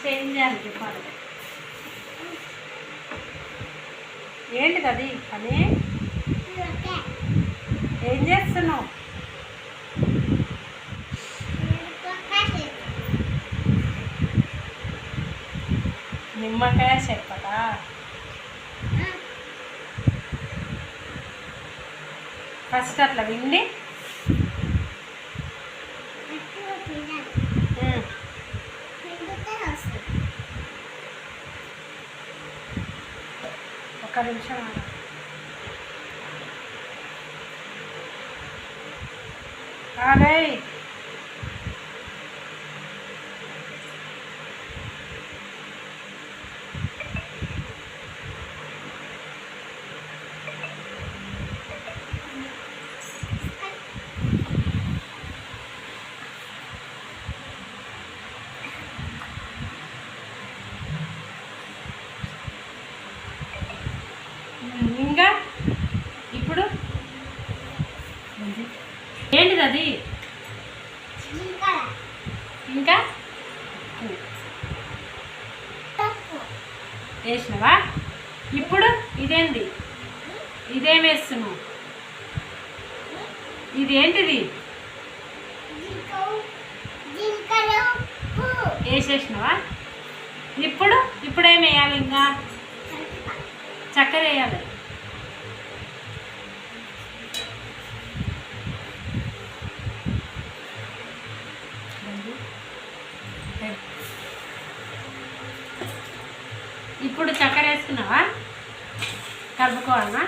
First ఏం చేయాలి చెప్పాలి. ఏంటిది అది పని? ఏం చేస్తున్నావు? నిమ్మకాయ చెప్పదా? ఫస్ట్ అట్లా విండి ఒక్క నిమిషం ఆగే. ఇంకా ఇప్పుడు ఏంటిది అది? ఇంకా వేసినవా? ఇప్పుడు ఇదేంటి? ఇదేం వేస్తున్నావు? ఇదేంటిది? వేసేసినవా? ఇప్పుడేం వేయాలి? ఇంకా చక్కెర వేయాలి. ఇప్పుడు చక్కెర వేసుకున్నావా? కలుపుకోవాలన్నా?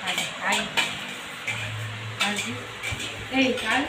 అది కాదు.